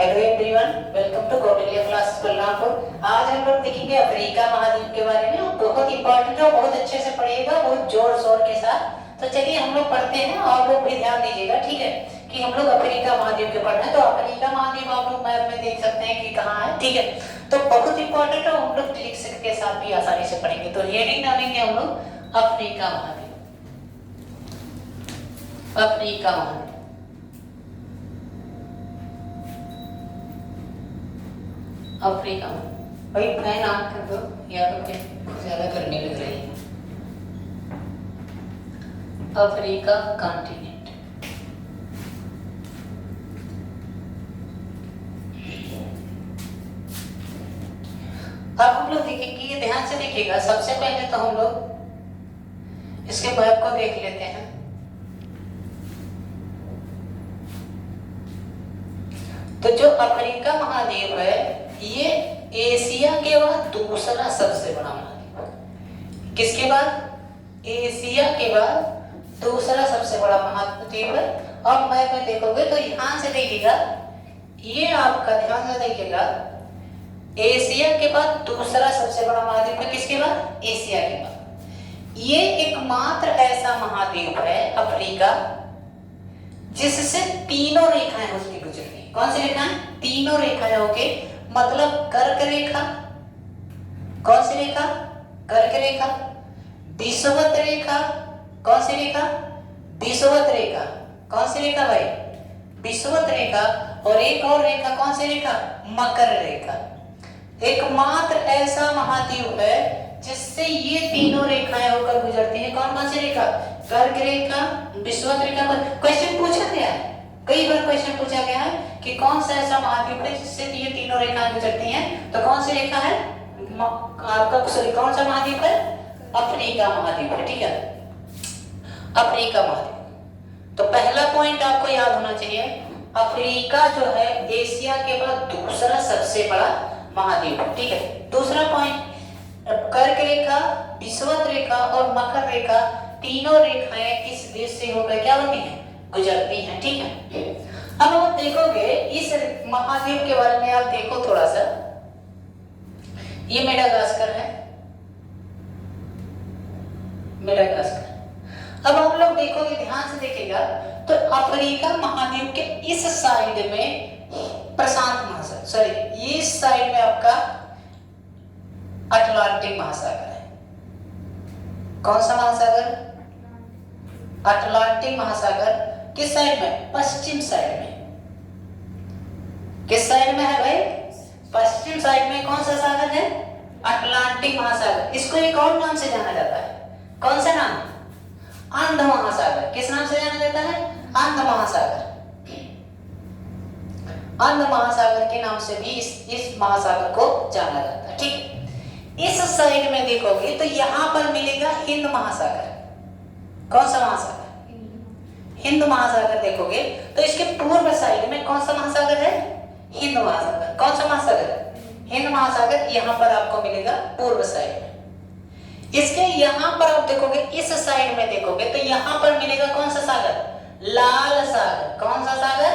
Hello everyone, welcome to Kautilya classes Balrampur. आज हम लोग देखेंगे अफ्रीका महाद्वीप के बारे में। बहुत इंपॉर्टेंट है, बहुत अच्छे से पढ़िएगा, बहुत जोर शोर के साथ। तो चलिए हम लोग पढ़ते हैं, आप लोग भी ध्यान दीजिएगा, ठीक है, कि हम लोग अफ्रीका महाद्वीप के पढ़ रहे हैं। तो अफ्रीका महाद्वीप आप लोग मैप में देख सकते हैं कि कहाँ है, ठीक है। तो बहुत इंपॉर्टेंट है, हम लोग ट्रिक्स के साथ भी आसानी से पढ़ेंगे। तो हेडिंग डालेंगे हम लोग अफ्रीका महाद्वीप, अफ्रीका महाद्वीप। अफ्रीका भाई फैन ऑन कर दो, या तो ज्यादा गर्मी लग रही है। अफ्रीका कॉन्टिनेंट, अब हम लोग देखेंगे, ध्यान से देखिएगा। सबसे पहले तो हम लोग इसके मैप को देख लेते हैं। तो जो अफ्रीका महाद्वीप है, ये एशिया के बाद दूसरा सबसे बड़ा महाद्वीप। किसके बाद? एशिया के बाद दूसरा सबसे बड़ा महाद्वीप है। अब मैप में देखोगे तो यहां से देखिएगा, ये आपका ध्यान से देखिएगा, एशिया के बाद दूसरा सबसे बड़ा महाद्वीप है। किसके बाद? एशिया के बाद। ये एकमात्र ऐसा महाद्वीप है अफ्रीका जिससे तीनों रेखाएं उसकी गुजरती है। कौन सी रेखाएं? तीनों रेखाएं होके, मतलब कर्क रेखा, कौन सी रेखा? कर्क रेखा, विषुवत रेखा, कौन सी रेखा? विषुवत रेखा, कौन सी रेखा भाई? विषुवत रेखा, और एक और रेखा, कौन सी रेखा? मकर रेखा। एकमात्र ऐसा महाद्वीप है जिससे ये तीनों रेखाएं होकर गुजरती हैं। कौन कौन सी रेखा? कर्क रेखा, विषुवत रेखा। क्वेश्चन पूछा गया है, कई बार क्वेश्चन पूछा गया है कि कौन सा ऐसा महाद्वीप है जिससे ये तीनों रेखाएं गुजरती हैं। तो कौन सी रेखा है? आपका सॉरी, कौन सा महाद्वीप है? अफ्रीका महाद्वीप है, ठीक है, अफ्रीका महाद्वीप। तो पहला पॉइंट आपको याद होना चाहिए, अफ्रीका जो है एशिया के बाद दूसरा सबसे बड़ा महाद्वीप है, ठीक है। दूसरा पॉइंट, कर्क रेखा, विषुवत रेखा और मकर रेखा, तीनों रेखाएं किस देश से होकर क्या होती हैं? गुजरती हैं, ठीक है। अब आप देखोगे इस महाद्वीप के बारे में, आप देखो थोड़ा सा, ये मेडागास्कर है, मेडागास्कर। अब आप लोग देखोगे, ध्यान से देखिएगा, तो अफ्रीका महाद्वीप के इस साइड में प्रशांत महासागर, सॉरी इस साइड में आपका अटलांटिक महासागर है। कौन सा महासागर? अटलांटिक महासागर। किस साइड में? पश्चिम साइड में। किस साइड में है भाई? पश्चिम साइड में। कौन सा सागर है? अटलांटिक महासागर। इसको एक और नाम से जाना जाता है, कौन सा नाम? अंध महासागर। किस नाम से जाना जाता है? अंध महासागर। अंध महासागर के नाम से भी इस महासागर को जाना जाता है, ठीक। इस साइड में देखोगे तो यहां पर मिलेगा हिंद महासागर। कौन सा महासागर? हिंद महासागर। देखोगे तो इसके पूर्व साइड में कौन सा महासागर है? हिंद महासागर। कौन सा महासागर? हिंद महासागर। यहां पर आपको मिलेगा पूर्व साइड में। इसके यहां पर आप देखोगे, इस साइड में देखोगे तो यहां पर मिलेगा कौन सा सागर? लाल सागर। कौन सा सागर?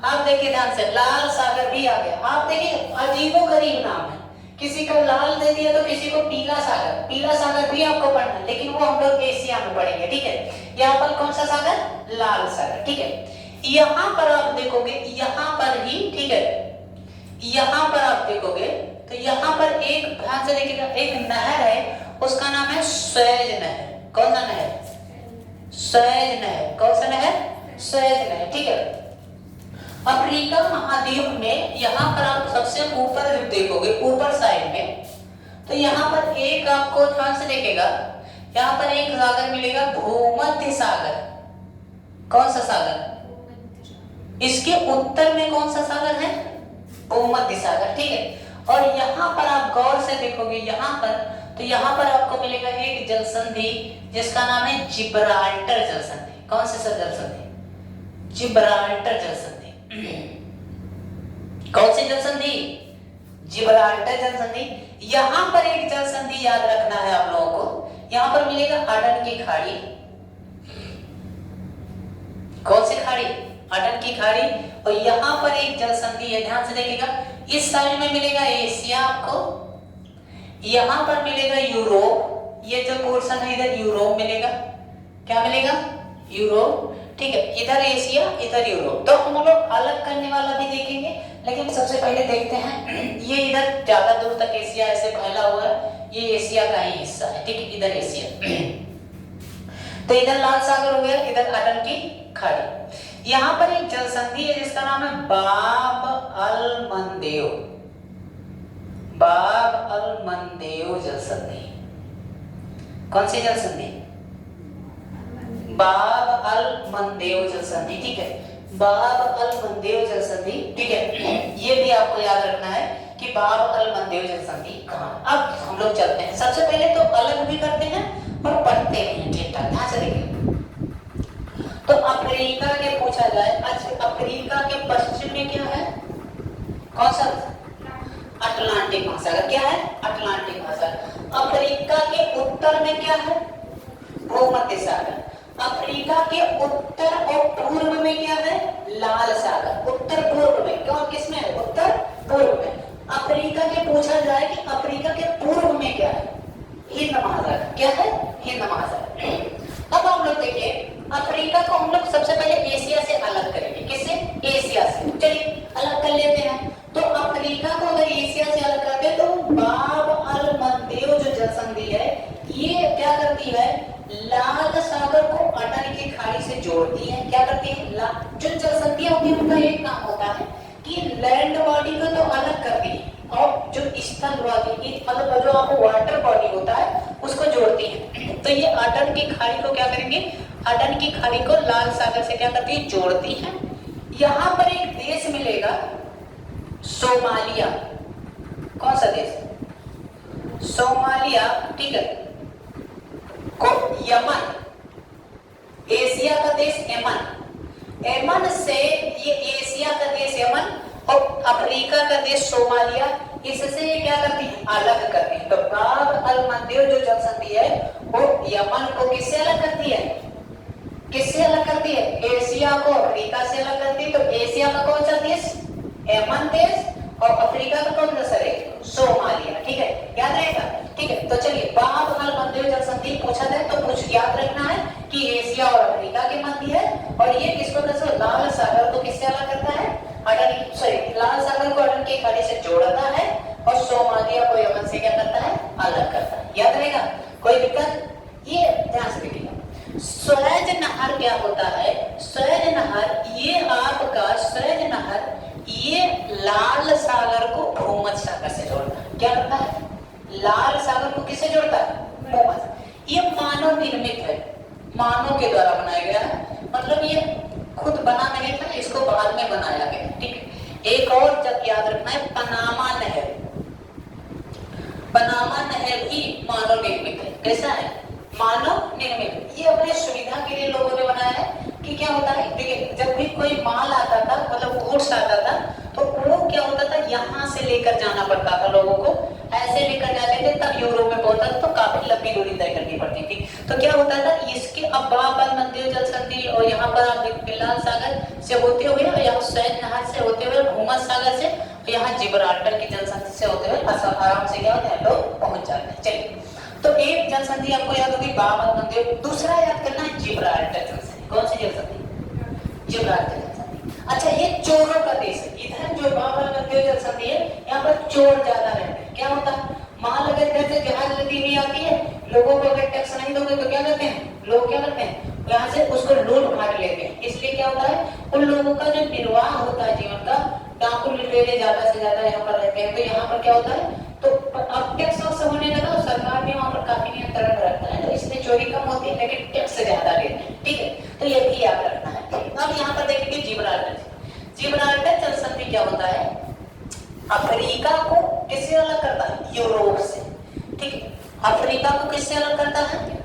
आप देखिए ध्यान से, लाल सागर भी आ गया। आप देखिए अजीबोगरीब नाम है, किसी को लाल दे दिया तो किसी को पीला सागर। पीला सागर भी आपको पढ़ना है, लेकिन वो हम लोग एशिया में पढ़ेंगे, ठीक है। यहाँ पर कौन सा सागर? लाल सागर, ठीक है। यहाँ पर आप देखोगे, यहाँ पर ही, ठीक है, यहाँ पर आप देखोगे तो यहाँ पर एक, ध्यान से देखिएगा, एक नहर है, उसका नाम है स्वेज नहर। कौन सा नहर? स्वेज नहर। कौन सा नहर? स्वेज नहर, ठीक है। अफ्रीका महाद्वीप में यहाँ पर आप सबसे ऊपर जब देखोगे, ऊपर साइड में, तो यहाँ पर एक आपको ध्यान से देखेगा, यहाँ पर एक सागर मिलेगा, भूमध्य सागर। कौन सा सागर? इसके उत्तर में कौन सा सागर है? भूमध्य सागर, ठीक है। और यहाँ पर आप गौर से देखोगे, यहाँ पर, तो यहाँ पर आपको मिलेगा एक जल संधि जिसका नाम है जिब्राल्टर जल संधि। कौन सी जल संधि? जिब्राल्टर जल संधि। कौन सी जल संधि? जिब्राल्टर जल संधि। यहां पर एक जल संधि याद रखना है आप लोगों को, यहां पर मिलेगा अडन की खाड़ी। कौन सी खाड़ी? अटन की खाड़ी, और यहाँ पर एक जल संधि है, ध्यान से देखिएगा। इस साइड में मिलेगा एशिया आपको, यहाँ पर मिलेगा यूरोप, ये जो पोर्शन है इधर यूरोप मिलेगा, क्या मिलेगा? यूरोप, ठीक है। इधर एशिया, इधर यूरोप। तो हम लोग अलग करने वाला भी देखेंगे, लेकिन सबसे पहले देखते हैं ये इधर ज्यादा दूर तक एशिया ऐसे फैला हुआ है, ये एशिया का ही हिस्सा है, ठीक है, इधर एशिया। तो इधर लाल सागर हो गया, इधर अटन की खाड़ी। यहाँ पर एक जल संधि है जिसका नाम है बाब अल मंदेव, बाब अल मंदेव जल संधि। कौन सी जल संधि? बाब अल मंदेव जल संधि, ठीक है, बाब अल मंदेव जल संधि, ठीक है। ये भी आपको याद रखना है कि बाब अल मंदेव जल संधि कहाँ। अब हम लोग चलते हैं, सबसे पहले तो अलग भी करते हैं और पढ़ते हैं, ठीक ठाक, ध्यान से देखिए। तो अफ्रीका के पूछा जाए, अच्छा अफ्रीका के पश्चिम में क्या है? कौन सा? अटलांटिक महासागर। क्या है? अटलांटिक महासागर। अफ्रीका के उत्तर में क्या है? भूमध्य सागर। अफ्रीका के उत्तर और पूर्व में क्या है? लाल सागर। उत्तर पूर्व में कौन, किसमें है? उत्तर पूर्व में। अफ्रीका के पूछा जाए कि अफ्रीका के पूर्व में क्या है? हिंद महासागर। क्या है? हिंद महासागर। अब हम लोग देखिए, अफ्रीका को हम लोग सबसे पहले एशिया से अलग करेंगे। किससे? एशिया से। चलिए अलग कर लेते हैं। तो अफ्रीका को अगर एशिया से अलग करते हैं तो बाब अल मंदेव जो जल संधि है, ये क्या करती है? लाल सागर को अटन की खाड़ी से जोड़ती है। क्या करती है? जो जल संधियां होती है उनका एक काम होता है कि लैंड बॉडी को तो अलग करती है और जो स्थल बॉडी, मतलब जो आपको वाटर बॉडी होता है उसको जोड़ती है। तो ये अटन की खाड़ी को क्या करेंगे? अटन की खाड़ी को लाल सागर से क्या करती है? जोड़ती है। यहाँ पर एक देश मिलेगा सोमालिया। कौन सा देश? सोमालिया, ठीक है। को यमन, एशिया का देश यमन, यमन से ये एशिया का देश यमन और अफ्रीका का देश सोमालिया, इससे ये क्या करती है? अलग करती है। तो बाब अल मंदेव जो जल संधि है वो यमन को किससे अलग करती है? किससे अलग करती है? एशिया को अफ्रीका से अलग करती है। तो एशिया का कौन सा देश? यमन देश, और अफ्रीका का कौन सा है? सोमालिया, ठीक है, याद रहेगा, ठीक है। तो चलिए बाब अल मंदेव जल संधि पूछा जाए तो कुछ याद रखना है कि एशिया और अफ्रीका के मध्य है, और ये किसको कैसे? लाल सागर को किससे अलग करता है? अटन, सॉरी, लाल सागर को अटन की खाड़ी से जोड़ता है और सोमालिया को यमन से क्या करता है? अलग करता है। याद रहेगा, कोई दिक्कत? ये ध्यान से देखिएगा। स्वेज नहर क्या होता है? स्वेज नहर, ये आपका स्वेज नहर ये लाल सागर को भूमध्य सागर से जोड़ता है। क्या करता है? लाल सागर को किससे जोड़ता है? भूमध्य। ये मानव निर्मित है, मानव के द्वारा बनाया गया है, मतलब ये खुद बना नहीं था, इसको बाद में बनाया गया, ठीक है। एक और जब याद रखना है, पनामा नहर, पनामा नहर भी मानव निर्मित है। कैसा है? मानव निर्मित। ये अपने सुविधा के लिए लोगों ने बनाया है कि क्या होता है, देखिए जब भी कोई माल आता था, मतलब गुड्स आता था, तो वो क्या होता था, यहाँ से लेकर जाना पड़ता था लोगों को, ऐसे लेकर जाते थे, तब यूरोप में पहुंचता था, तो काफी लंबी दूरी तय करनी पड़ती थी। तो क्या होता था, इसके अब बाब अल मंदेव जल संधि और यहाँ पर आप लाल सागर से होते हुए और यहाँ स्वेज नहर से होते हुए भूमध्य सागर से, यहाँ जिब्राल्टर की जल संधि से होते हुए आराम से क्या होते हैं, लोग पहुंच जाते हैं। चलिए, तो एक जल संधि आपको याद होगी बाब अल मंदेव, दूसरा याद करना है जिब्राल्टर जल संधि। कौन सी जल संधि? जिब्राल्टर जल संधि। अच्छा, ये चोरों का देश है। इधर जो बाब अल मंदेव जल संधि है, यहाँ पर चोर ज्यादा रहते हैं। क्या होता है, माल अगर इधर से जहाज नदी में आती है, लोगों को अगर टैक्स नहीं दोगे तो क्या करते हैं लोग? क्या करते हैं, यहाँ से उसको लूट फाट लेते हैं। इसलिए क्या होता है, उन लोगों का जो निर्वाह होता है जीवन का, डाकू लुटेरे ज्यादा से ज्यादा यहाँ पर रहते हैं। तो यहाँ पर क्या होता है, तो अब टैक्स होने लगा, सरकार भी वहाँ पर काफी नियंत्रण रखता है, तो इसलिए चोरी कम होती है लेकिन टैक्स ज्यादा लेते हैं, ठीक है। तो ये भी याद रखना है। अब यहाँ पर देखेंगे जिब्राल्टर। जिब्राल्टर जल संधि क्या होता है, अफ्रीका को किससे अलग करता है? यूरोप से, ठीक है। अफ्रीका को किससे अलग करता है?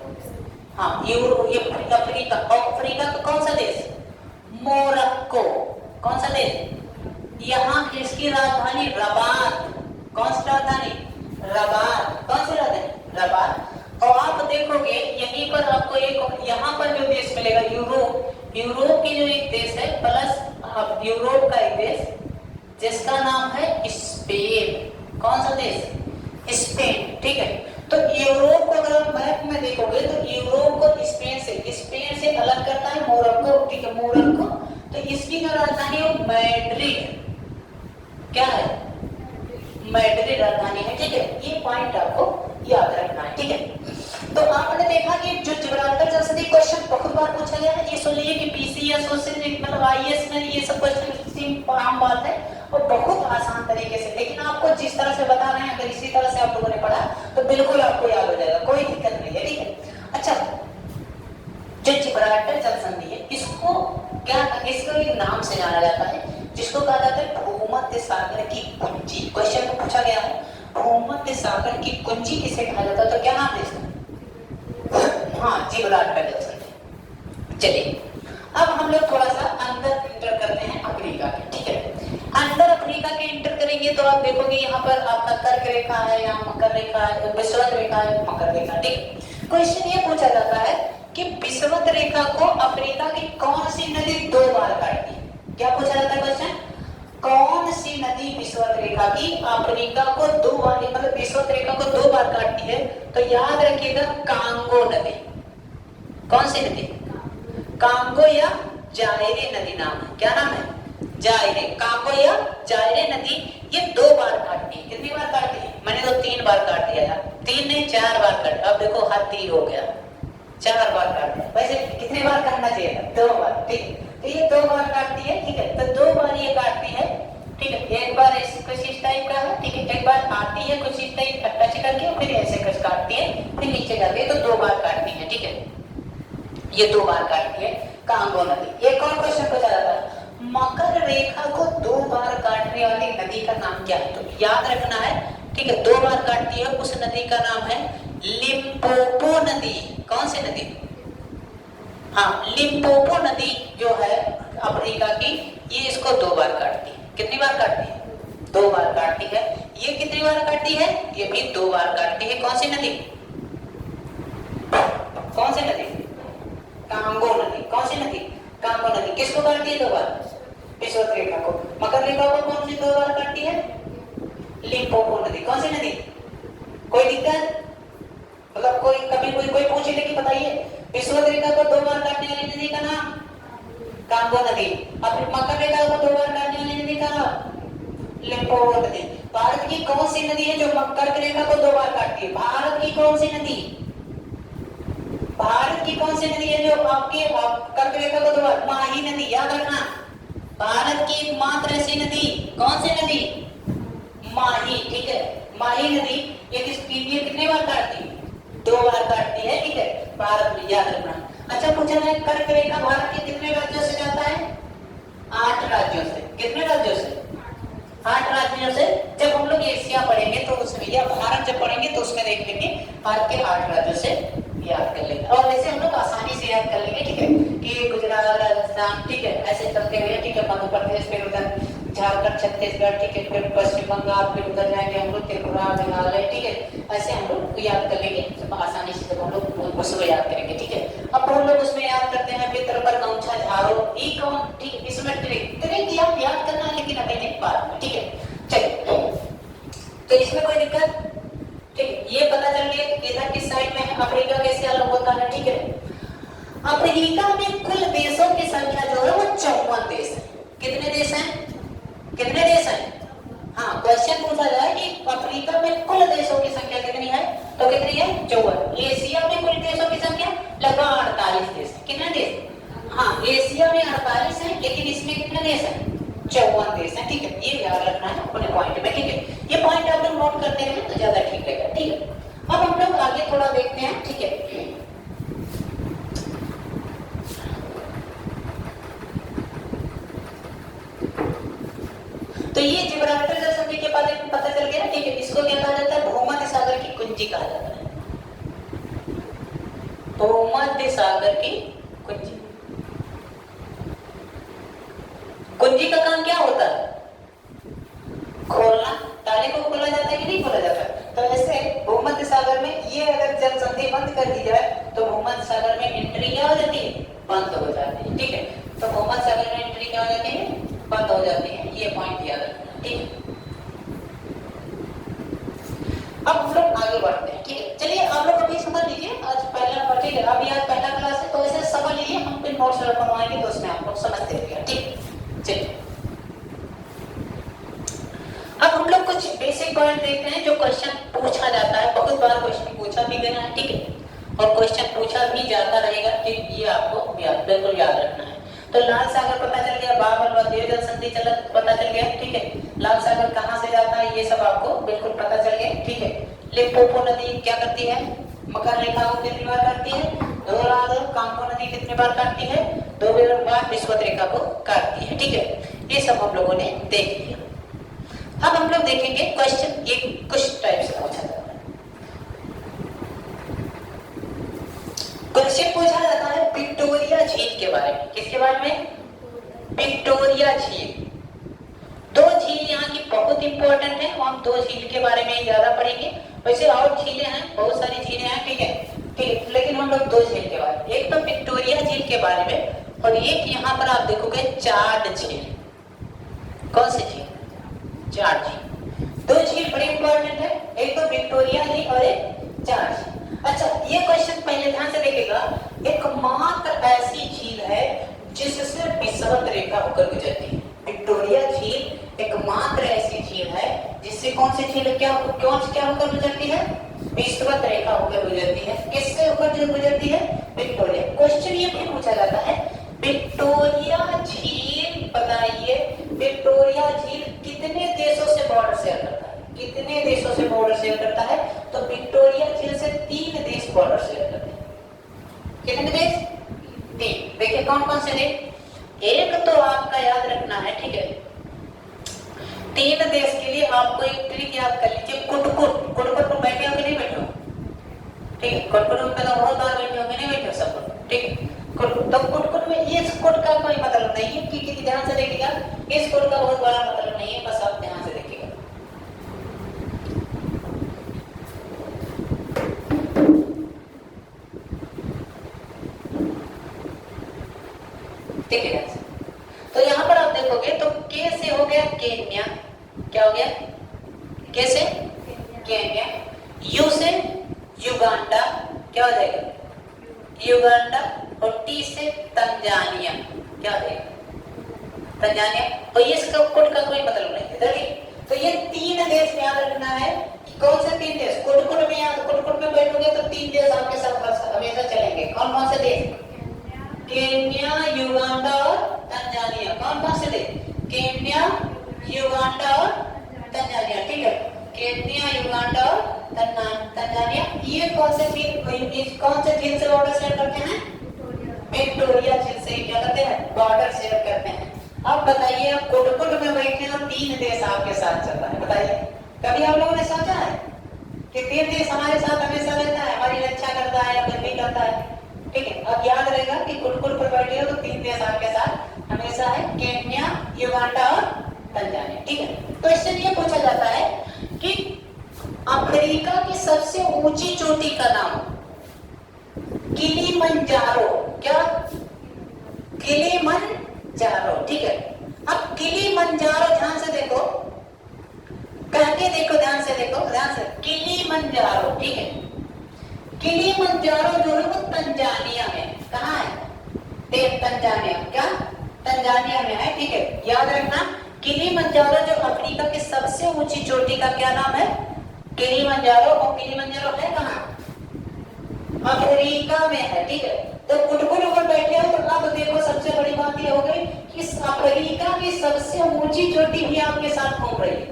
हाँ, यूरोप, ये अफ्रीका। और अफ्रीका का कौन सा देश? मोरक्को। कौन सा देश? यहाँ इसकी राजधानी रबात। कौन सी राजधानी? रबात। कौन सी राजधानी? रबात। और आप देखोगे यहीं पर आपको एक यहाँ पर जो देश मिलेगा यूरोप, यूरोप की जो एक देश है प्लस यूरोप का एक देश जिसका नाम है स्पेन। कौन सा देश? स्पेन। ठीक है, तो यूरोप को अगर आप मैप में देखोगे तो यूरोप को स्पेन से अलग करता है मोरक्को। ठीक है, मोरक्को। तो इसकी जो राजधानी है वो मैड्रिड। क्या है? मैड्रिड राजधानी है। ठीक है, ये पॉइंट आपको याद रखना है। ठीक है, तो आपने देखा कि जो जिब्राल्टर जैसे क्वेश्चन बहुत बार पूछा गया है। ये सुन लीजिए कि पीसीएस मतलब आईएएस में ये सब क्वेश्चन आम बात है और बहुत आसान तरीके से, लेकिन आपको जिस तरह से बता रहे हैं अगर इसी तरह से आप लोगों ने पढ़ा तो बिल्कुल आपको याद हो जाएगा, कोई दिक्कत नहीं है। ठीक है, अच्छा, जो जिब्राल्टर जल संधि है इसको क्या, इसको एक नाम से जाना जाता है जिसको कहा जाता है भूमध्य सागर की कुंजी। क्वेश्चन में पूछा गया है भूमध्य सागर की कुंजी किसे कहा जाता है, तो क्या नाम है इसका? हाँ, जिब्राल्टर जल संधि। चलिए अब हम लोग थोड़ा सा अंदर इंटर करते हैं अफ्रीका के। ठीक है, अंदर अफ्रीका के इंटर करेंगे तो आप देखोगे यहाँ पर आपका कर्क रेखा है, यहाँ मकर रेखा है, विषुवत रेखा है, मकर रेखा। ठीक, क्वेश्चन ये पूछा जाता है कि विषुवत रेखा को अफ्रीका की कौन सी नदी 2 बार काटती है? क्या पूछा जाता है क्वेश्चन? कौन सी नदी विषुवत रेखा की अफ्रीका को 2 बार, मतलब विषुवत रेखा को 2 बार काटती है? तो याद रखिएगा कांगो नदी। कौन सी नदी? कांगो या जायरे नदी नाम है। क्या नाम है? जायरे। कांगो या जायरे नदी ये 2 बार काटती है। कितनी बार काटती है? मैंने तो 3 बार काट दिया यार, 3 नहीं 4 बार काट। अब देखो हाथी हो गया, 4 बार काट दिया। वैसे कितनी बार काटना चाहिए था? 2 बार। ठीक, तो ये 2 बार काटती है। ठीक है, तो 2 बार ये काटती है। ठीक है, एक बार ऐसे कुछ इस टाइप का है। ठीक है, एक बार आती है कुछ इस टाइप टच करके, फिर ऐसे कुछ काटती है, फिर नीचे जाती है, तो 2 बार काटती है। ठीक है, ये 2 बार काटती है कांगो नदी। एक और क्वेश्चन पूछा जाता है मकर रेखा को 2 बार काटने वाली नदी का नाम क्या है? तो याद रखना है। ठीक है, 2 बार काटती है उस नदी का नाम है लिम्पोपो नदी। कौन सी नदी? हाँ, लिम्पोपो नदी जो है अफ्रीका की, ये इसको 2 बार काटती है। कितनी बार काटती है? 2 बार काटती है। ये कितनी बार काटती है? ये भी 2 बार काटती है। कौन सी नदी? कौन सी नदी? कांगो नदी। कौन सी नदी? कांगो नदी। किसको काटती है 2 बार? विषुवत रेखा को। मकर रेखा को कौन सी 2 बार काटती है? लिम्पोपो नदी। कौन सी नदी? कोई दिक्कत? मतलब कोई कभी कोई पूछ ले कि बताइए विषुवत रेखा को 2 बार काटने वाली नदी का नाम? कांगो नदी। अब मकर रेखा को 2 बार काटने वाली नदी का नाम? लिम्पोपो नदी। भारत की कौन सी नदी है जो मकर रेखा को 2 बार काटती है? भारत की कौन सी नदी? भारत की कौन सी नदी है जो आपके कर्क रेखा को 2 बार? माही नदी। याद रखना, भारत की एकमात्र ऐसी नदी कौन सी नदी? माही। ठीक है, माही नदी ये कितने बार काटती है? 2 बार काटती है। ठीक है, भारत में। याद रखना। अच्छा, पूछा है कर्क रेखा भारत के कितने राज्यों से जाता है? 8 राज्यों से। कितने राज्यों से? 8 राज्यों से। जब हम लोग एशिया पढ़ेंगे तो उसमें, या भारत जब पढ़ेंगे तो उसमें देख लेंगे भारत के 8 राज्यों से याद कर लेंगे। और वैसे हम लोग आसानी से याद कर लेंगे। ठीक है, कि गुजरात, राजस्थान, ठीक है, ऐसे चलते हुए। ठीक है, मध्य प्रदेश, फिर उधर झारखंड, छत्तीसगढ़, ठीक है, फिर पश्चिम बंगाल, फिर उधर जाएंगे हम लोग त्रिपुरा, मेघालय। ठीक है, ऐसे हम लोग याद कर लेंगे आसानी से जब हम लोग उसको याद करेंगे। ठीक है, अब हम लोग उसमें याद करते हैं पितर पर गौछा झारो। ई कौन? ठीक है, इसमें ट्रिक याद करना है, लेकिन अभी नहीं, बाद में। ठीक है, चलिए, तो इसमें कोई दिक्कत? ठीक है, ये पता चल गया कि इधर किस साइड में है, अफ्रीका कैसे अलग होता है। ठीक है, अफ्रीका में कुल देशों की संख्या जो है वो 54 देश है। कितने देश हैं? कितने देश हैं? हाँ, क्वेश्चन पूछा जाए कि अफ्रीका में कुल देशों की संख्या कितनी है, तो कितनी है? 54। एशिया में कुल देशों की संख्या लगभग 48 देश है। कितने देश? हाँ, एशिया में 48 है, लेकिन इसमें कितने देश हैं? 54 देश है। ठीक है, ये याद रखना है अपने पॉइंट में। ठीक है, ये पॉइंट आप लोग नोट करते हैं तो ज्यादा ठीक रहेगा। ठीक है, अब हम लोग आगे थोड़ा देखते हैं। ठीक है, तो ये जिब्राल्टर जल संधि के बारे में पता चल गया ना। ठीक है, इसको क्या कहा जाता है? भूमध्य सागर की कुंजी कहा जाता है। भूमध्य सागर की कुंजी। कुंजी का काम क्या होता है? खोलना। ताले को खोला जाता है कि नहीं खोला जाता? तो ऐसे भूमध्य सागर में ये अगर जल संधि बंद कर दी जाए तो भूमध्य सागर में एंट्री क्या हो जाती है? बंद हो जाती है। है, ठीक है। तो भूमध्य सागर में एंट्री क्या हो जाती है, बंद हो जाती है, ये पॉइंट याद रखना, ठीक है। अब हम लोग आगे बढ़ते हैं, ठीक है। चलिए आप लोग अभी समझ लीजिए, आज पहला नंबर, ठीक है। अभी आज पहला क्लास है तो ऐसे समझ लीजिए, हम फिर नोट्स बनवाएंगे तो उसमें आप लोग समझते रहिएगा, ठीक। चलिए अब हम लोग कुछ बेसिक पॉइंट देखते हैं जो क्वेश्चन पूछा जाता है, बहुत बार क्वेश्चन पूछा भी गया है, ठीक है, और क्वेश्चन पूछा भी जाता रहेगा, ठीक। ये आपको बिल्कुल याद रखना है। तो लाल सागर पता चल गया, बाबर व देवजल संधि चलत पता चल गया, ठीक है। लाल सागर कहाँ से जाता है ये सब आपको बिल्कुल पता चल गया, ठीक है। लिम्पोपो नदी क्या करती है, मकर रेखा को कितनी बार काटती है, 2 बार। कांगो नदी कितनी बार काटती है, 2 बार विषुवत रेखा को काटती है, ठीक है। ये सब हम लोगों ने देख लिया। अब हम लोग देखेंगे क्वेश्चन एक कुछ टाइप से पूछा जाता है। क्वेश्चन पूछा जाता है विक्टोरिया झील के बारे में। किसके बारे में, विक्टोरिया झील। 2 झील यहाँ की बहुत इंपॉर्टेंट है, हम 2 झील के बारे में ज्यादा पढ़ेंगे। वैसे और झीलें हैं, बहुत सारी झीलें हैं, ठीक है, ठीक है, लेकिन हम लोग 2 झील के बारे में, एक तो विक्टोरिया झील के बारे में और एक यहाँ पर आप देखोगे चार्ड झील। कौन सी झील, चार्ड झील। 2 झील बड़ी इंपॉर्टेंट है, एक तो विक्टोरिया झील और एक चार्ड झील। अच्छा ये क्वेश्चन पहले ध्यान से देखिएगा, एकमात्र ऐसी झील है जिससे विषुवत रेखा होकर गुजरती है। विक्टोरिया झील एकमात्र ऐसी झील है जिससे कौन सी झील क्या होकर गुजरती है, विषुवत रेखा होकर गुजरती है। किससे होकर गुजरती है, विक्टोरिया। क्वेश्चन ये भी पूछा जाता है विक्टोरिया झील बताइए, विक्टोरिया झील कितने देशों से बॉर्डर शेयर करता है, कितने देशों से बॉर्डर शेयर करता है, तो विक्टोरिया झील से 3 देश बॉर्डर शेयर करते हैं। कितने देश, 3। देखिए कौन कौन से देश, एक तो आपका याद रखना है, ठीक है। 3 देश के लिए आपको एक ट्रिक याद कर लीजिए, कुटकुट। कुटकुट में बैठे हो कि नहीं बैठे हो, ठीक है। कुटकुट में तो बहुत बार बैठे हो कि नहीं बैठे हो सब लोग, ठीक है। तो कुटकुट में इस कुट का कोई मतलब नहीं है, कि ध्यान से देखिएगा, इस कुट का बहुत बड़ा मतलब नहीं है, बस आप ध्यान से देखिएगा। ठीक है, तो यहाँ पर आप देखोगे तो के से हो गया केन्या, क्या हो गया, के से केन्या, यू से युगांडा, क्या हो जाएगा, युगांडा, और टी से तंजानिया, क्या हो जाएगा, तंजानिया। और ये इसका कोड का कोई मतलब नहीं है, देखिए। तो ये 3 देश याद रखना है, कौन से 3 देश, कुटकुट में याद, कुटकुट में बैठोगे तो 3 देश आपके साथ हमेशा चलेंगे। कौन कौन से देश, केन्या, युगांडा और तंजानिया। कौन कौन से देश, केन्या, युगांडा और तंजानिया, ठीक है। केन्या, युगांडा और तंजानिया। ये कौन से झील से बॉर्डर शेयर करते हैं, विक्टोरिया झील से क्या करते हैं, बॉर्डर शेयर करते हैं। अब बताइए, आप कुटकुट में बैठे हो, 3 देश आपके साथ चल रहा है, बताइए कभी आप लोगों ने सोचा है कि 3 देश हमारे साथ हमेशा रहता है, हमारी रक्षा करता है या कुछ भी करता है, ठीक है। अब याद रहेगा कि कुटकुट पर बैठे हो तो 3 देश आपके साथ हमेशा है, केन्या, युगांडा और तंजानिया, ठीक है। तो इससे ये पूछा जाता है कि अफ्रीका की सबसे ऊंची चोटी का नाम किलिमंजारो, क्या, किलिमंजारो, ठीक है। अब किलिमंजारो ध्यान से देखो, कहके देखो, ध्यान से देखो, ध्यान से, किलिमंजारो, ठीक है। किलिमंजारो जो है वो तंजानिया में, कहाँ है, तंजानिया, क्या, तंजानिया में है, ठीक है। याद रखना, किलिमंजारो जो अफ्रीका की सबसे ऊंची चोटी का क्या नाम है, किलिमंजारो। और किलिमंजारो है कहाँ, अफ्रीका में है, ठीक है। तो कुटकुट पर बैठे हो तो अब देखो सबसे बड़ी बात ये हो गई कि अफ्रीका की सबसे ऊंची चोटी भी आपके साथ घूम रही है,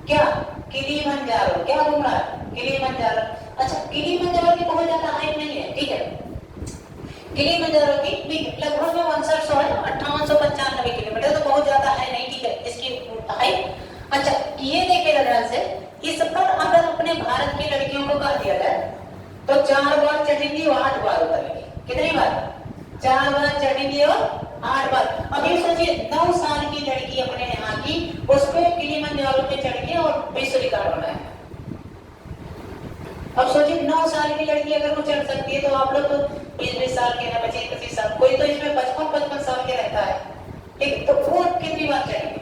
क्या, किलिमंजारो, क्या घूम रहा है, किलिमंजारो। अच्छा किलिमंजारो की बहुत ज्यादा हाइट नहीं है, ठीक है। किलिमंजारो की लगभग 5900 है, 5895 किलोमीटर, तो बहुत ज्यादा है नहीं, ठीक है, इसकी हाइट। अच्छा ये देखिएगा ध्यान से, इस पर अगर अपने भारत की लड़कियों को कह दिया जाए तो 4 बार चढ़ेंगी और 8 बार उतरेंगी, कितनी बार, 4 बार चढ़ेंगी और 8 बार। अब ये सोचिए 9 साल की लड़की अपने यहाँ की, उस पे किलिमंजारो पे चढ़ के और विश्व रिकॉर्ड बनाया। अब सोचिए 9 साल की लड़की अगर वो चढ़ सकती है तो आप लोग तो 20-20 साल के हैं, 25-25 साल, कोई तो इसमें 55-55 साल के रहता है, ठीक। तो वो कितनी बार चढ़ेंगे?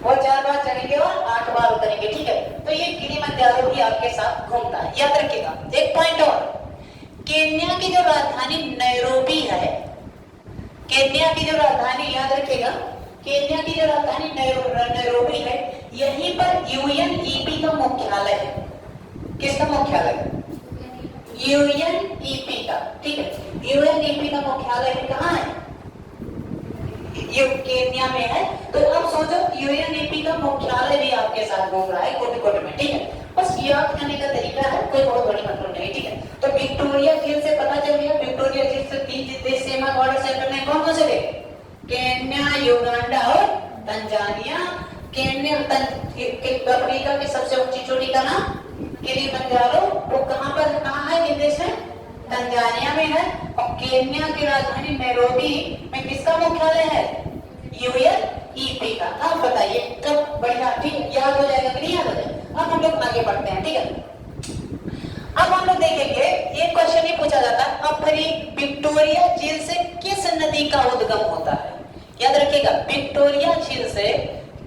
वो 4 बार चढ़ेंगे और 8 बार उतरेंगे, ठीक है। तो ये किलिमंजारो भी आपके साथ घूमता है, याद रखिएगा। एक पॉइंट और, केन्या की जो राजधानी नैरोबी है, केन्या की जो राजधानी, याद रखिएगा, केन्या की जो राजधानी नैरोबी है, यहीं पर यूएनईपी का मुख्यालय है। किसका मुख्यालय? यूएनईपी का, ठीक है। यूएनईपी का मुख्यालय कहाँ है? ये केन्या में है। तो अब सोचो यूएनईपी का मुख्यालय भी आपके साथ घूम रहा है कोट में, ठीक है। बस याद करने का तरीका है, कोई बहुत बड़ी मतलब नहीं, ठीक है। तो विक्टोरिया झील से पता चल गया, विक्टोरिया झील से 3 देश सीमा बॉर्डर से करने कौन कौन से थे? केन्या, युगांडा और तंजानिया। केन्या अफ्रीका की सबसे ऊंची चोटी का नाम किलिमंजारो, वो कहाँ है? किस देश में? तंजानिया में है। और केन्या की राजधानी नैरोबी में किसका मुख्यालय है? यूएनईपी का। अब बताइए कब? बढ़िया, ठीक है, याद हो जाएगा कि नहीं याद हो जाएगा? अब हम लोग आगे बढ़ते हैं, ठीक है। अब हम लोग देखेंगे, एक क्वेश्चन ये पूछा जाता है, अब फिर विक्टोरिया झील से किस नदी का उद्गम होता है? याद रखिएगा, विक्टोरिया झील से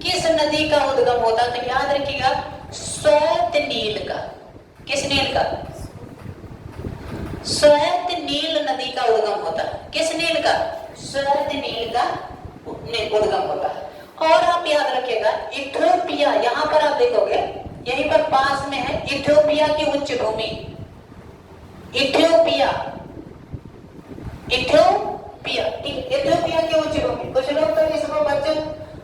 किस नदी का उद्गम होता है? तो याद रखिएगा, श्वेत नील का। किस नील का? श्वेत नील नदी का उद्गम होता है। किस नील का? श्वेत नील का उद्गम होता है। और आप याद रखिएगा, इथियोपिया, यहाँ पर आप देखोगे, यहीं पर पास में है इथियोपिया की उच्च भूमि। इथियोपिया, इथियोपिया, ठीक, इथियोपिया की उच्च भूमि। कुछ लोग तो इसको बच्चे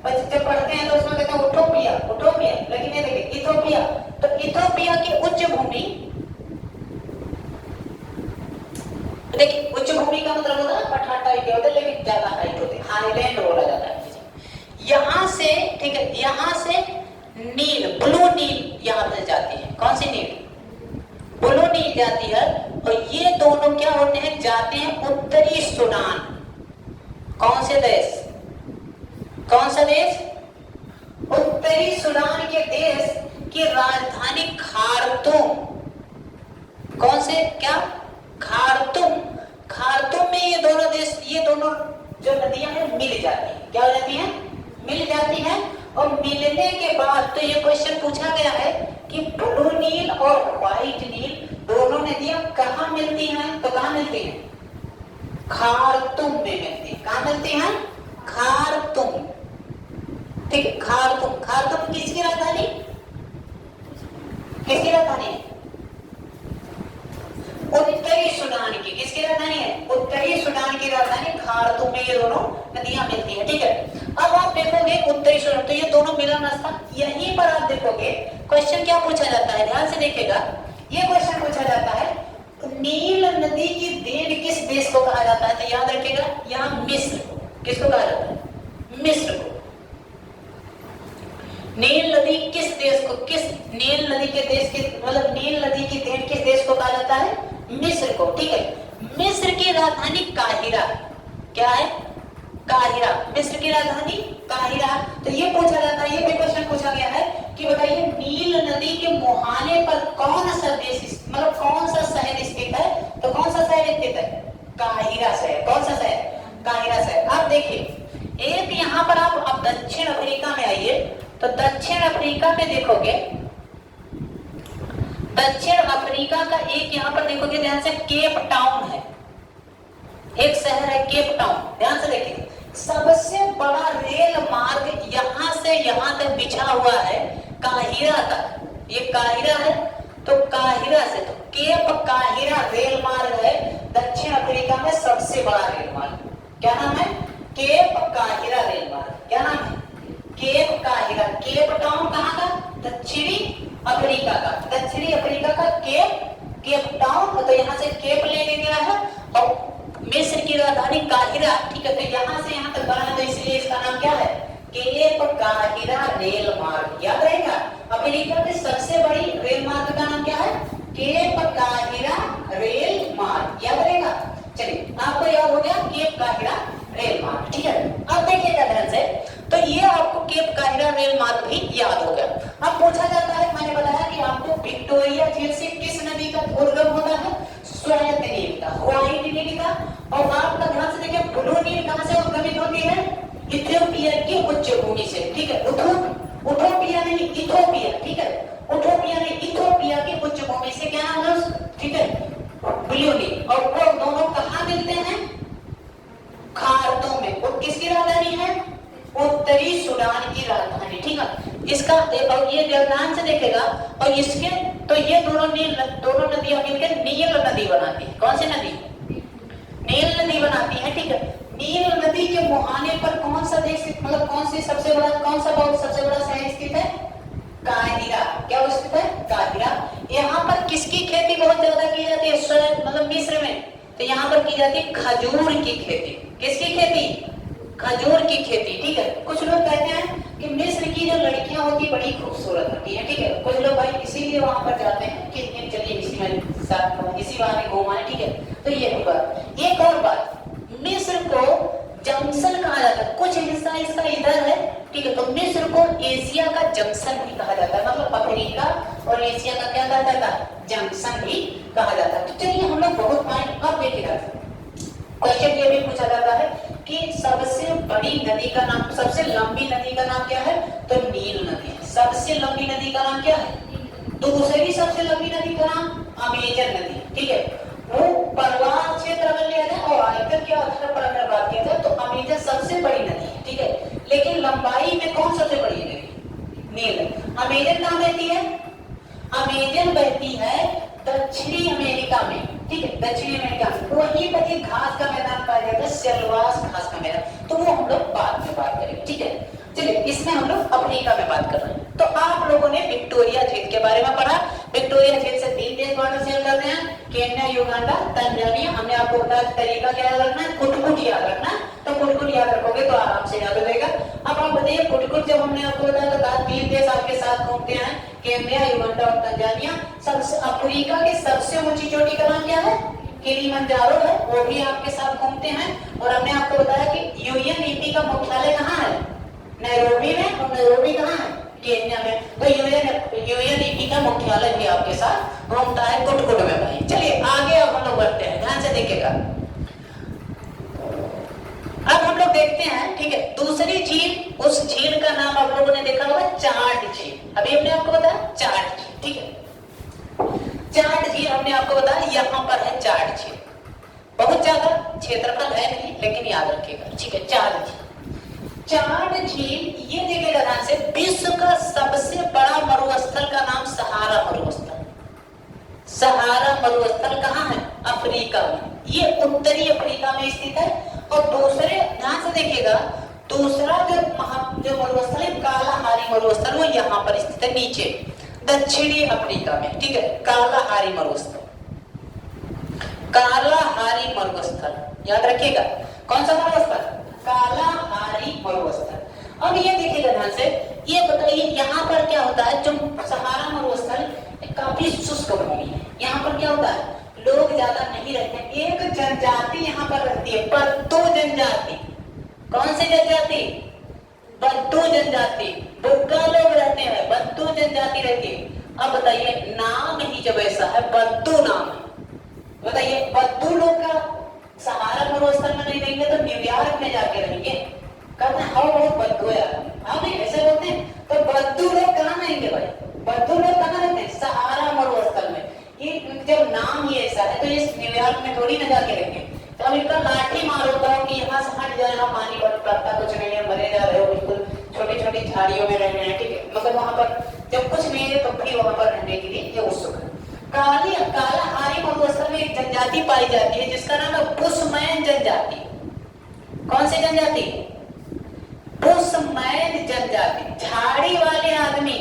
जब पढ़ते हैं तो उसमें कहते हैं उठोपिया, उठोपिया, लेकिन ये देखिए इथियोपिया। तो इथियोपिया की उच्च भूमि, देखिए उच्च भूमि का मतलब होता है पठार टाइप के होते हैं, लेकिन ज्यादा हाइट होते हैं, हाईलैंड बोला जाता है। यहां से, ठीक है, यहां से नील, ब्लू नील यहां से जाती है। कौन सी नील? ब्लू नील जाती है। और ये दोनों क्या होते हैं? जाते हैं उत्तरी सूडान। कौन से देश? कौन सा देश? उत्तरी सूडान के देश की राजधानी खार्तूम। कौन से? क्या? खार्तूम। खार्तूम में ये दोनों देश, ये दोनों जो नदियां हैं मिल जाती हैं। क्या हो जाती हैं? मिल जाती हैं। और मिलने के बाद तो ये क्वेश्चन पूछा गया है कि ब्लू नील और व्हाइट नील दोनों नदियां कहाँ मिलती हैं? तो कहाँ मिलती हैं? खार्तूम में मिलती है। कहाँ मिलती हैं? खार्तूम, ठीक है, खार्तूम। खार्तूम किसकी राजधानी? किसकी राजधानी है? उत्तरी सूडान की। किसकी राजधानी है? उत्तरी सूडान की राजधानी खार्तूम में ये दोनों नदियां मिलती हैं, ठीक है। अब आप देखोगे उत्तरी सूडान, तो ये दोनों मिलन रास्ता, यहीं पर आप देखोगे क्वेश्चन क्या पूछा जाता है, ध्यान से देखिएगा। ये क्वेश्चन पूछा जाता है, नील नदी की देन किस देश को कहा जाता है? तो याद रखिएगा, यहाँ मिस्र को। किसको कहा जाता है? मिस्र को। नील नदी किस देश को, किस नील नदी के देश के, मतलब नील नदी की देन किस देश को कहा जाता है? मिस्र को, ठीक है। मिस्र की राजधानी काहिरा। क्या है? काहिरा। मिस्र की राजधानी काहिरा। तो ये पूछा जाता है, ये भी क्वेश्चन पूछा गया है कि बताइए नील नदी के मुहाने पर कौन सा देश, मतलब कौन सा शहर स्थित है? तो कौन सा शहर स्थित है? काहिरा शहर। कौन सा शहर? काहिरा शहर। आप देखिए, एक यहाँ पर आप दक्षिण अफ्रीका में आइए, तो दक्षिण अफ्रीका में देखोगे, दक्षिण अफ्रीका का एक यहाँ पर देखोगे, ध्यान से, केप टाउन है। एक शहर है केप टाउन, ध्यान से देखिए। सबसे बड़ा रेल मार्ग यहां से यहां तक बिछा हुआ है काहिरा तक। ये काहिरा है, तो काहिरा से, तो केप काहिरा रेल मार्ग है दक्षिण अफ्रीका में सबसे बड़ा रेल मार्ग। क्या नाम है? केप काहिरा रेल मार्ग। क्या नाम है? Cap Cairo. केप टाउन कहाँ का? दक्षिणी अफ्रीका का। दक्षिणी अफ्रीका का केप टाउन, तो यहाँ से केप ले गया है। और मिस्र की राजधानी काहिरा, ठीक है। तो यहाँ से यहाँ तक बना है, तो इसलिए इसका नाम क्या है? केप काहिरा रेल मार्ग। याद रहेगा, अफ्रीका की सबसे बड़ी रेल मार्ग का नाम क्या है? केप काहिरा रेल मार्ग। याद रहेगा। चलिए, आपको याद हो गया केप काहिरा रेल मार्ग, ठीक है। अब देखिएगा ध्यान से, तो ये आपको केप काहिरा रेल मार्ग भी याद हो गया। अब पूछा जाता है, मैंने बताया कि आपको विक्टोरिया झील से उद्गम होता है श्वेत नील का, व्हाइट नील का। और आपका ध्यान से देखिए ब्लू नील कहां से उद्गमित होती है? इथियोपिया की उच्च भूमि से, ठीक है। उथोपिया नहीं इथोपिया, ठीक है। उथोपिया नहीं इथोपिया की उच्च भूमि से, क्या नाम है, ठीक है, ब्लू नील। और वो दोनों कहां मिलते हैं? खार्तूम में। वो किसकी राजधानी है? उत्तरी सूडान की राजधानी, ठीक है। इसका और ये ध्यान से देखेगा, और इसके तो ये दोनों नदियां मिलकर नील नदी बनाती है। कौन सी नदी? नील नदी बनाती है, ठीक है। नील नदी के मुहाने पर कौन सा देश, मतलब कौन सा सबसे बड़ा शहर स्थित है? काहिरा। क्या स्थित है? काहिरा। यहाँ पर किसकी खेती बहुत ज्यादा की जाती है? मतलब मिस्र में तो यहाँ पर की जाती है खजूर की खेती। किसकी खेती? खजूर की खेती, ठीक है। कुछ लोग कहते हैं कि मिस्र की जो लड़कियां होती बड़ी खूबसूरत होती है, ठीक है। कुछ लोग भाई इसीलिए वहां पर जाते हैं कि चलिए इसी बहाने घूमाए, ठीक है। तो ये भी बात। एक और बात, मिस्र को जंक्शन कहा जाता है। कुछ हिस्सा इसका इधर है, ठीक है। तो मिस्र को एशिया का जंक्शन भी कहा जाता है, मतलब अफ्रीका और एशिया का क्या कहा जाता है? जंक्शन भी कहा जाता है। तो चलिए हम लोग बहुत पॉइंट अब देखिएगा। क्वेश्चन ये भी पूछा जाता है कि सबसे बड़ी नदी का नाम, सबसे लंबी नदी का नाम क्या है? तो नील नदी है। सबसे लंबी नदी का नाम क्या है? दूसरी सबसे लंबी नदी का नाम अमेजन नदी, ठीक है। वो परवाह क्षेत्र अगर लिया जाए और आयतन के आधार पर अगर बात किया जाए तो अमेजन सबसे बड़ी नदी है, ठीक है। लेकिन लंबाई में कौन सबसे बड़ी नदी? नील। अमेजन कहाँ बहती है? अमेजन बहती है दक्षिणी अमेरिका में, ठीक है। दक्षिणी अमेरिका में वहीं पर एक घास का मैदान पाया जाता है, सेल्वास घास का मैदान। तो वो हम लोग बाद में बात करेंगे, ठीक है। चलिए इसमें हम लोग अफ्रीका में बात कर रहे हैं। तो आप लोगों ने विक्टोरिया झील के बारे में पढ़ा। विक्टोरिया झील से 3 देश बॉर्डर शेयर करते हैं, केन्या, युगांडा, तंजानिया। हमने आपको बताया तरीका क्या याद रखना है? कुट याद रखना। तो कुट याद रखोगे तो आराम से याद हो जाएगा। अब आप बताइए कुट जब हमने आपको बताया तो 3 देश आपके साथ घूमते हैं, केन्या, युगांडा और तंजानिया। सबसे अफ्रीका की सबसे ऊंची चोटी का नाम क्या है? किलिमंजारो है, वो भी आपके साथ घूमते हैं। और हमने आपको बताया कि यूएनईपी का मुख्यालय कहाँ है? नैरोबी में। और नैरोबी कहाँ है? केन्या में। तो यूएनईपी का मुख्यालय भी आपके साथ घूमता है कुट में भाई। चलिए आगे अब हम लोग बढ़ते हैं, ध्यान से देखिएगा। अब हम लोग देखते हैं, ठीक है, दूसरी झील। उस झील का नाम आप लोगों ने देखा होगा चाड झील। अभी हमने आपको बताया चाड झील, ठीक है। चाड झील हमने आपको बताया यहाँ पर है चाड झील। बहुत ज्यादा क्षेत्रफल है नहीं, लेकिन याद रखिएगा, ठीक है। चाड झील ये देखिएगा ध्यान से, विश्व का सबसे बड़ा मरुस्थल का नाम सहारा मरुस्थल। सहारा मरुस्थल कहाँ है? अफ्रीका में। ये उत्तरी अफ्रीका में स्थित है। और दूसरे ध्यान से देखिएगा, दूसरा जो मरुस्थल है कालाहारी मरुस्थल, वो यहाँ पर स्थित है नीचे दक्षिणी अफ्रीका में, ठीक है। कालाहारी मरुस्थल, कालाहारी मरुस्थल याद रखिएगा। कौन सा मरुस्थल? कालाहारी मरुस्थल। अब ये देखिएगा ध्यान से, ये बताइए यहाँ पर क्या होता है? जो सहारा मरुस्थल काफी शुष्क भूमि है। यहाँ पर क्या होता है? लोग ज्यादा नहीं रहते। एक जनजाति यहाँ पर रहती है, बद्दू जनजाति। कौन सी जनजाति? बद्दू जनजाति। बुग्गा लोग रहते हैं, बद्दू जनजाति रहती है। अब बताइए नाम ही जब ऐसा है, बद्दू नाम है, बताइए बद्दू लोग का सहारा मरुस्थल में नहीं रहेंगे तो न्यूयॉर्क में जाके रहेंगे। कहते हैं हाँ बहुत बद्दू है, हाँ नहीं ऐसे बोलते हैं। तो बद्दू लोग कहाँ रहेंगे भाई? बद्दू लोग कहाँ रहते हैं? सहारा मरुस्थल में। ये जब नाम ही ऐसा है तो ये न्यूयॉर्क में थोड़ी न जाके रहेंगे। तो अब इनका लाठी मार होता है कि यहाँ से हट जाए, यहाँ पानी पड़ता कुछ नहीं है, मरे जा रहे हो, बिल्कुल छोटी छोटी झाड़ियों में रह रहे हैं, ठीक है। मतलब वहां पर जब कुछ नहीं है तो भी वहां पर रहने के लिए ये उत्सुक है। कालाहारी मरुस्थल में एक जनजाति पाई जाती है जिसका नाम है बुशमैन जनजाति। कौन सी जनजाति? बुशमैन जनजाति। झाड़ी वाले आदमी।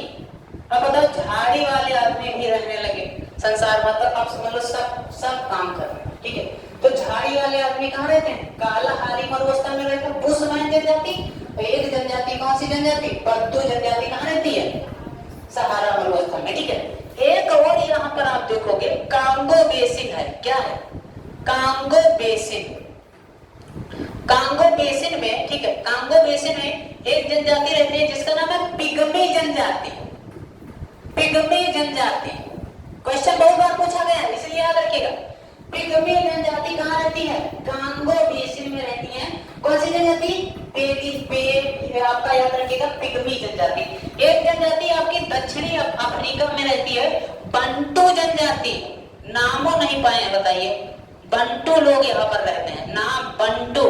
अब बताओ झाड़ी वाले आदमी भी रहने लगे संसार में, तो अब समझ लो सब काम कर रहे हैं, ठीक है। तो झाड़ी वाले आदमी कहाँ रहते हैं? कालाहारी मरुस्थल में रहते हैं। बुशमैन जनजाति। एक जनजाति कौन सी जनजाति? बद्दू जनजाति कहाँ रहती है? सहारा मरुस्थल में, ठीक है। एक और यहाँ पर आप देखोगे कांगो बेसिन है। क्या है? Congo basin. कांगो बेसिन में, ठीक है, कांगो बेसिन में एक जनजाति रहती है जिसका नाम है पिग्मी जनजाति। पिग्मी जनजाति। क्वेश्चन बहुत बार पूछा गया है, इसलिए याद रखिएगा। पिग्मी जनजाति कहाँ रहती है? कांगो बेसिन में रहती है। कौन सी जनजाति? आपका याद रखिएगा पिग्मी जनजाति। एक जनजाति आपकी दक्षिणी अफ्रीका में रहती है, बंटू जनजाति। नामों नहीं पाए, बताइए। बंटू लोग यहाँ पर रहते हैं, नाम बंटू।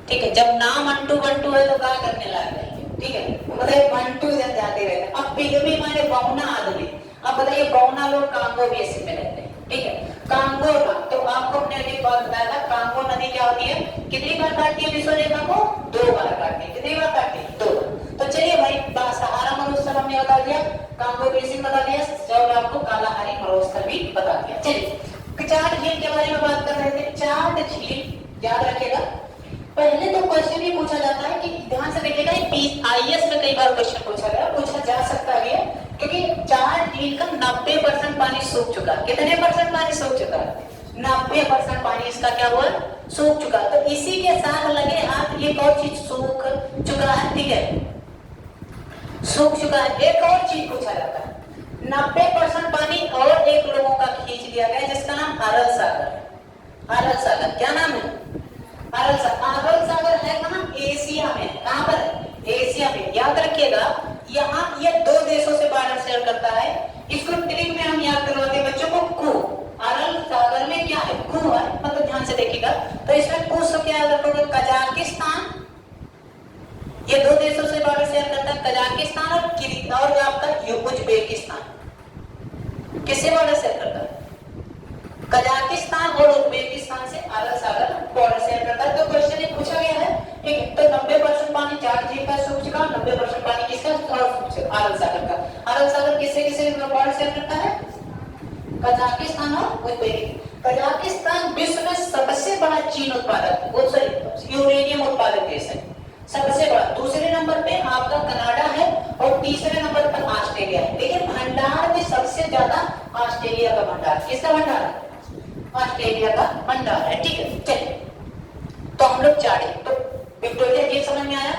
ठीक है, जब नाम अंटू बंटू है तो क्या करने लग रही है? ठीक है, मतलब बंटू जनजाति रहते हैं। अब पिग्मी माने बौना आदमी। अब बताइए बौना लोग कांगो बेसिन में रहते हैं। ठीक है, कांगो का तो आपको अपने एक बात बताया था, कांगो नदी क्या होती है? कितनी बार काटती है विश्व रेखा को? 2 बार काटती है। कितनी बार काटती है? 2 बार। तो चलिए भाई, सहारा मरुस्थल हमने बता दिया, कांगो बेसिन बता दिया, और आपको कालाहारी मरुस्थल भी बता दिया। चलिए चाड झील के बारे में बात कर रहे थे। चाड झील याद रखिएगा, पहले तो क्वेश्चन ये पूछा जाता है कि ध्यान से देखिएगा, आईएएस में कई बार क्वेश्चन पूछा जा सकता है, क्योंकि चाड झील का 90% पानी सूख चुका है। कितने परसेंट पानी सूख चुका है? 90% पानी इसका क्या हुआ? सूख चुका है। तो इसी के साथ लगे हाथ एक और चीज सूख चुका है। ठीक है, सूख चुका है। एक और चीज पूछा जाता है, 90% पानी और एक लोगों का खींच लिया गया, जिसका नाम अरल सागर। अरल सागर क्या नाम है? अरल सागर। अरल सागर है कहाँ? एशिया में। कहाँ पर? एशिया में। याद रखिएगा, यहाँ ये 2 देशों से बॉर्डर शेयर करता है। इसको ट्रिक में हम याद करवाते हैं बच्चों को, कू। अरल सागर में क्या है? कू है, मतलब ध्यान से देखिएगा। तो इसमें कू से क्या याद रखोगे? कजाकिस्तान। ये 2 देशों से बॉर्डर शेयर करता है, कजाकिस्तान और आपका उज्बेकिस्तान। किससे बॉर्डर शेयर करता है? कजाकिस्तान और उज्बेकिस्तान से अरल सागर बॉर्डर शेयर करता है। तो क्वेश्चन ये पूछा गया है। ठीक है, तो 90% पानी चाड झील का सूख चुका, 90% पानी किसका? अरल सागर का। अरल सागर किससे किससे बॉर्डर शेयर करता है? कजाकिस्तान और उज्बेकिस्तान। कजाकिस्तान विश्व में सबसे बड़ा चीन उत्पादक, यूरेनियम उत्पादक देश है, सबसे बड़ा। दूसरे नंबर पे आपका कनाडा है और तीसरे नंबर पर ऑस्ट्रेलिया है। लेकिन भंडार में सबसे ज्यादा ऑस्ट्रेलिया का भंडार। किसका भंडार है? ऑस्ट्रेलिया का भंडार है। ठीक है, चलिए तो हम लोग चाड़े, तो विक्टोरिया झील समझ में आया,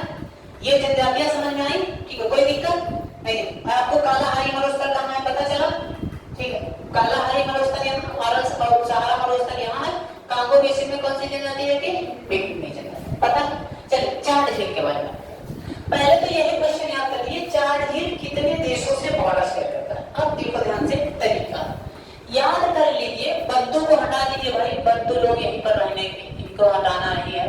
ये जनजातियां समझ में आई। ठीक है, कोई दिक्कत नहीं। आपको कालाहारी मरुस्थल कहाँ है पता चला? ठीक है, कालाहारी मरुस्थल यहाँ, अरल सहारा मरुस्थल यहाँ है। कांगो बेसिन में कौन सी जनजाति रहती है? पिग्मी जनजाति। पता? चलिए चाड झील के बारे में पहले तो यही क्वेश्चन याद कर लिए, चाड झील कितने देशों से बॉर्डर शेयर करता है? अब देखो ध्यान से तरीका याद कर लीजिए। बद्दू को हटा दीजिए भाई, बद्दू लोग यहीं पर रहने, इनको हटाना नहीं है।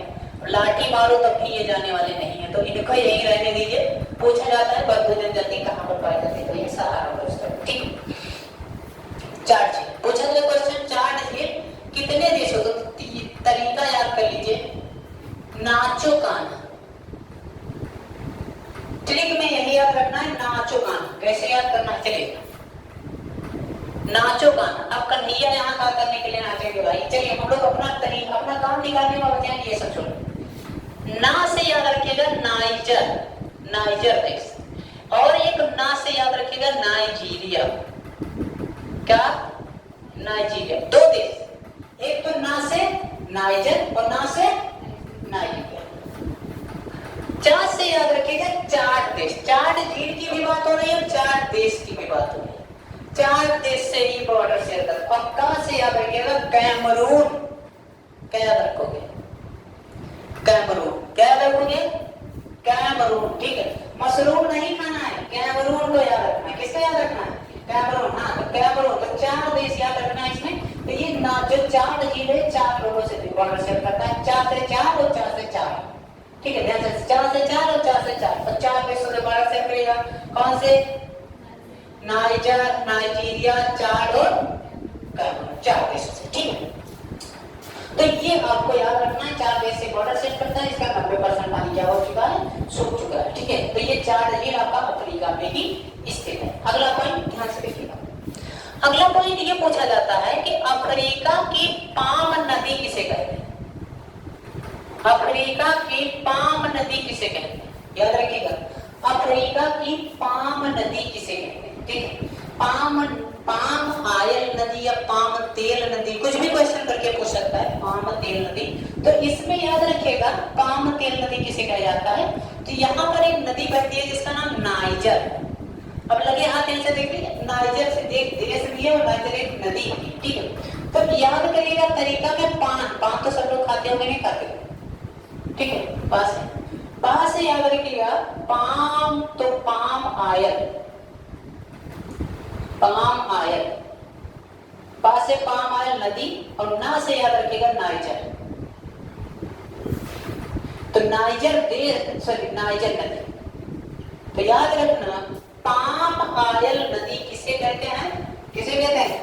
लाठी मारो तब भी ये जाने वाले नहीं है, तो इनको यहीं रहने दीजिए। पूछा जाता है बद्दू जनजाति कहाँ पर पाई जाती है? तो ये सहारा मरुस्थल। ठीक, चाड झील पूछा गया क्वेश्चन। चाड झील कितने देशों? तो तरीका याद कर लीजिए, नाचो काना। ट्रिक में यही याद रखना है, नाचो काना। कैसे याद करना है? चलिए, नाचो काना। अब कन्हैया यहाँ का करने के लिए नाचेंगे भाई। चलिए हम लोग अपना तरीका, अपना काम निकालने में बचे हैं। ये सब छोड़ो, ना से याद रखिएगा नाइजर, नाइजर देश। और एक ना से याद रखिएगा नाइजीरिया। क्या? नाइजीरिया। 2 देश, एक तो ना से नाइजर और ना से नाइजीरिया। चार से याद रखिएगा चार देश। चाड झील की भी बात हो रही है, चार देश की भी बात हो रही है। 4 देश से ही बॉर्डर शेयर कर। और कहां से याद रखिएगा? कैमरून। क्या याद रखोगे? कैमरून। क्या याद रखोगे? कैमरून। ठीक है, मशरूम नहीं खाना है, कैमरून को याद रखना है। किसको याद रखना है? कैमरून। हाँ, तो कैमरून। तो 4 देश याद रखना है इसमें। तो ये ना जो चाड झील है 4 लोगों से बॉर्डर शेयर करता है, 4 से 4 और 4 से 4। ठीक है, ध्यान से 4 से 4 और 4 से 4 और 4 देशों से बॉर्डर शेयर करेगा। कौन से? नाइजर, नाइजीरिया, चाड और कैमरून। 4 देशों से। ठीक है, तो ये आपको याद रखना है। 4 देश से बॉर्डर सेट करता है, इसका 90% पानी क्या हो चुका है? सूख चुका है। ठीक है, तो ये चाड झील आपका अफ्रीका में ही स्थित है। अगला पॉइंट ध्यान से देखिएगा। अगला पॉइंट ये पूछा जाता है कि अफ्रीका की पाम नदी किसे कहते हैं? अफ्रीका की पाम नदी किसे कहते हैं? याद रखिएगा, अफ्रीका की पाम नदी किसे कहते हैं? ठीक है, पाम आयल नदी या पाम तेल नदी, कुछ भी क्वेश्चन करके पूछ सकता है। पाम तेल नदी, तो इसमें याद रखिएगा पाम तेल नदी किसे कहा जाता है? तो यहाँ पर एक नदी बहती है जिसका नाम नाइजर। अब लगे हाथ यहाँ से देखिए, नाइजर से एक देश भी है और नाइजर एक नदी भी, ठीक है। तो याद करिएगा तरीका में पान तो सब लोग खाते होंगे, नहीं खाते, ठीक है। पास से याद रखिएगा, पाम तो पाम आयल, पास से पाम आयल नदी, और ना से याद रखिएगा नाइजर। तो नाइजर देश, सॉरी नाइजर नदी। तो याद रखना पाम आयल नदी किसे कहते हैं, किसे कहते हैं,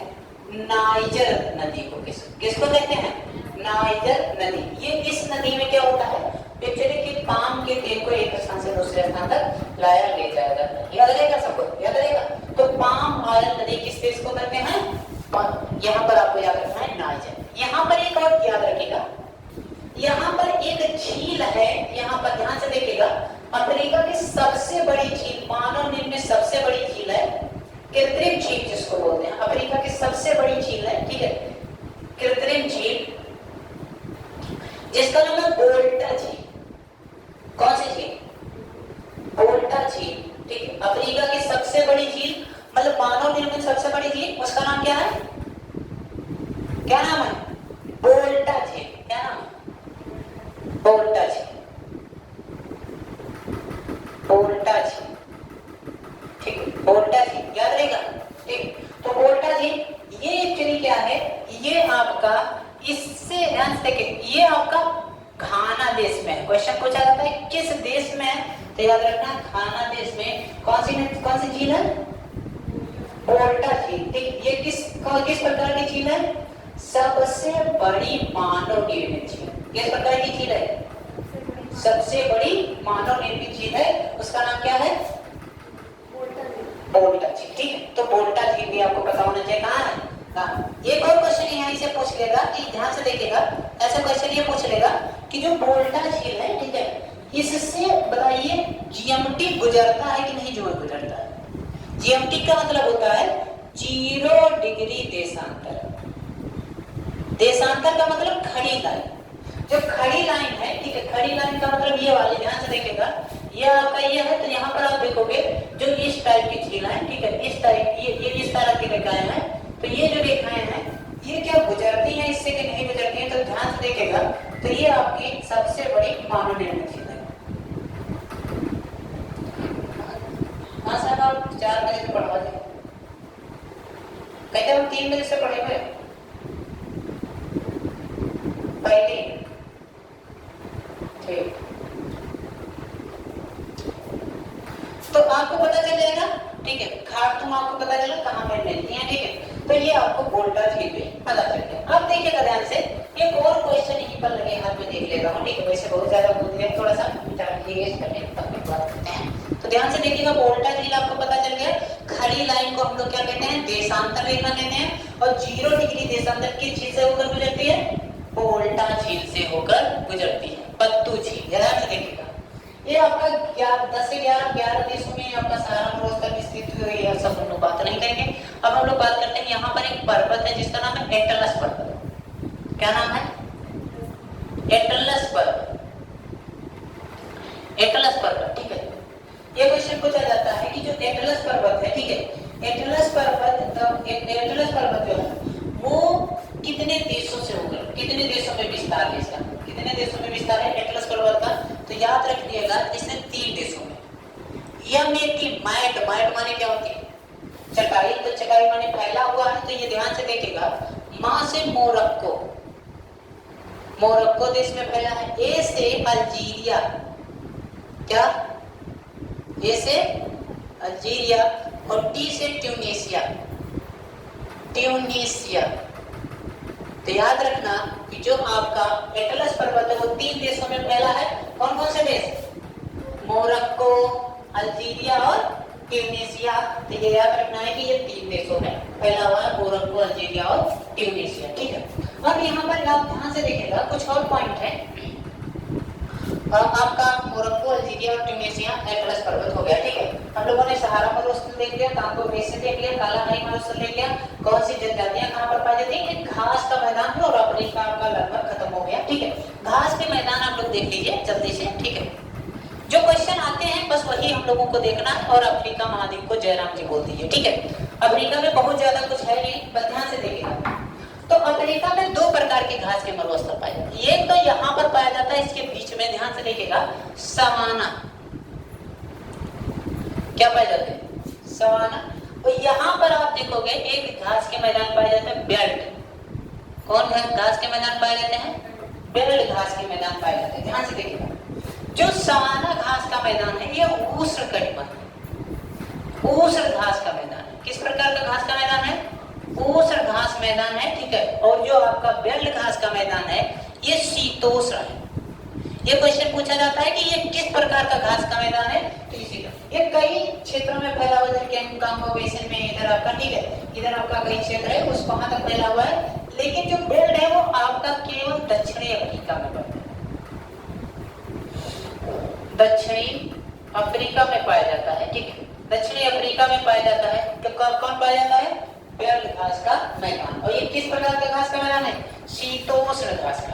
नाइजर नदी को। किसको कहते हैं, नाइजर नदी। ये इस नदी में क्या होता है, एक्चुअली कि पाम के तेल को एक स्थान से दूसरे स्थान तक लाया ले जाया जाता है। याद रहेगा सबको, याद रहेगा। तो पाम आयल नदी किस देश को कहते हैं, यहाँ पर आपको याद रखना है नाइजर। यहाँ पर एक और याद रखिएगा, यहाँ पर एक झील है, यहाँ पर ध्यान से देखिएगा, अफ्रीका की सबसे बड़ी झील, मानव निर्मित सबसे बड़ी झील है, कृत्रिम झील जिसको बोलते हैं, अफ्रीका की सबसे बड़ी झील है, ठीक है, कृत्रिम झील, जिसका नाम है वोल्टा झील। कौन सी झील, वोल्टा झील, ठीक है। अफ्रीका की सबसे बड़ी झील, मतलब मानव निर्मित सबसे बड़ी झील, उसका नाम क्या है, क्या नाम है, वोल्टा झील। क्या नाम है, वोल्टा झील, वोल्टा झील, ठीक है, वोल्टा झील याद रहेगा, ठीक। तो वोल्टा झील ये एक्चुअली क्या है, ये आपका, इससे ध्यान से देखिए, ये आपका घाना देश में है। क्वेश्चन पूछा जाता है किस देश में है, तो याद रखना घाना देश में। कौन सी झील है, वोल्टा झील, ठीक। ये किस प्रकार की झील है, सबसे बड़ी मानव निर्मित झील। किस प्रकार की झील है, सबसे बड़ी मानव निर्मित झील है, उसका नाम क्या है, वोल्टा झील, ठीक है। तो वोल्टा झील भी आपको पता होना चाहिए कहाँ है। एक और क्वेश्चन यहाँ से पूछ लेगा, कि ध्यान से देखिएगा, ऐसा क्वेश्चन ये पूछ लेगा कि जो वोल्टा झील है, ठीक है, इससे बताइए जीएमटी गुजरता है कि नहीं, जो गुजरता है। जीएमटी का मतलब होता है 0 डिग्री देशांतर। देशांतर का मतलब खड़ी लाइन, जो खड़ी लाइन है, ठीक है, खड़ी लाइन का मतलब ये वाली, ध्यान से देखिएगा, ये आपका ये है, तो यहाँ पर आप देखोगे जो इस टाइप की झील है, ठीक है, इस टाइप, ये इस तरह की रेखाएं हैं। तो ये जो रेखाएं हैं, ये क्या गुजरती हैं इससे कि नहीं गुजरती हैं, तो ध्यान से देखिएगा, तो ये आपकी सबसे बड़ी मानव निर्मित झील है। हाँ साहब, आप 4 बजे से पढ़वा दें, कहते हम 3 बजे से पढ़ेंगे पहले, ठीक। तो आपको पता चल जाएगा, ठीक है, खारतूम आपको पता चला कहाँ पे मिलती है, ठीक है। तो ये आपको वोल्टा झील पे पता चल गया। अब देखिएगा ध्यान से, एक और क्वेश्चन यहीं पर लगे हाथ में देख लेता हूँ, ठीक है। वैसे बहुत ज्यादा बोल दिया, थोड़ा सा विचार करने तब बात करते हैं। तो ध्यान से देखिएगा, वोल्टा झील आपको पता चल गया, खड़ी लाइन को हम लोग क्या कहते हैं, देशांतर रेखा कहते हैं, और 0 डिग्री देशांतर की झील से होकर गुजरती है, वोल्टा झील से होकर गुजरती है, पत्तू झील। ध्यान से देखिएगा, ये आपका 10 से 11 देशों में आपका सहारा तक स्थित हुई है, सब हम लोग बात नहीं करेंगे। अब हम लोग बात करते हैं, यहाँ पर एक पर्वत है जिसका नाम है एटलस पर्वत। क्या नाम है, एटलस पर्वत, एटलस पर्वत, ठीक है। ये क्वेश्चन पूछा जाता है कि जो एटलस पर्वत है, ठीक है, एटलस पर्वत जो है वो कितने देशों से होकर, कितने देशों में विस्तार है इसका, कितने देशों में विस्तार है एटलस पर्वत का, तो याद रखिएगा इसने 3 देशों में। यह की मैट माने क्या होती है, चटाई, तो चटाई माने फैला हुआ है, तो ये ध्यान से देखिएगा, माँ से मोरक्को, मोरक्को देश में फैला है, ए से अल्जीरिया, क्या, ए से अल्जीरिया, और टी से ट्यूनीशिया, ट्यूनीशिया। तो याद रखना कि जो आपका एटलस पर्वत है वो 3 देशों में फैला है। कौन कौन से देश, मोरक्को, अल्जीरिया और ट्यूनीशिया। तो ये याद रखना है कि ये 3 देशों में फैला हुआ है, मोरक्को, अल्जीरिया और ट्यूनीशिया, ठीक है। अब यहाँ पर आप ध्यान से देखिएगा, कुछ और पॉइंट है। आपका मोरक्को, अल्जीरिया और ट्यूनीशिया एटलस पर्वत हो गया, ठीक है। हम लोगों ने सहारा मरुस्थल देख लिया, कांगो बेसिन देख लिया, कालाहारी मरुस्थल देख लिया, कौन सी जनजातियां कहाँ पर पाई जाती है, एक घास का मैदान है, और अफ्रीका आपका लगभग खत्म हो गया, ठीक है। घास के मैदान आप लोग देख लीजिए जल्दी से, ठीक है। जो क्वेश्चन आते हैं बस वही हम लोगों को देखना है। और अफ्रीका महाद्वीप को जयराम जी बोल दीजिए, ठीक है। अफ्रीका में बहुत ज्यादा कुछ है नहीं, बस ध्यान से देखिएगा। तो अफ्रीका में दो प्रकार के घास के मरुस्थल पाए जाते हैं। एक तो यहाँ पर पाया जाता है, इसके बीच में ध्यान से देखिएगा, सवाना। क्या पाए जाते हैं? सवाना। और यहाँ पर आप देखोगे एक घास के मैदान पाए जाते हैं, बेल्ट। कौन घास के मैदान पाए जाते हैं? बेल्ट घास के मैदान पाए जाते हैं। ध्यान से देखिएगा, जो सवाना घास का मैदान है ये उष्णकटिबंध, ऊष्ण घास का मैदान है। किस प्रकार का घास का मैदान है? ऊष्ण घास मैदान है, ठीक है। और जो आपका बेल्ट घास का मैदान है ये शीतोष्ण है। ये क्वेश्चन पूछा जाता है कि ये किस प्रकार का घास का मैदान है? तो इसी का ये कई क्षेत्रों में फैला हुआ है, कांगो बेसिन में इधर आपका, ठीक है, इधर आपका कई क्षेत्र है उस वहां तक फैला हुआ है। लेकिन जो बेल्ट है वो आपका केवल दक्षिणी अफ्रीका में पड़ता है, दक्षिणी अफ्रीका में पाया जाता है, ठीक है। दक्षिणी अफ्रीका में पाया जाता है। तो कौन पाया जाता है? बेल्ट घास का मैदान। और ये किस प्रकार का घास का मैदान है? शीतोष्ण घास का,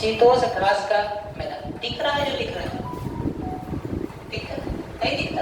शीतोष्ण घास का मैदान। दिख रहा है जो लिख रहा है? दिख रहा है? नहीं दिखता?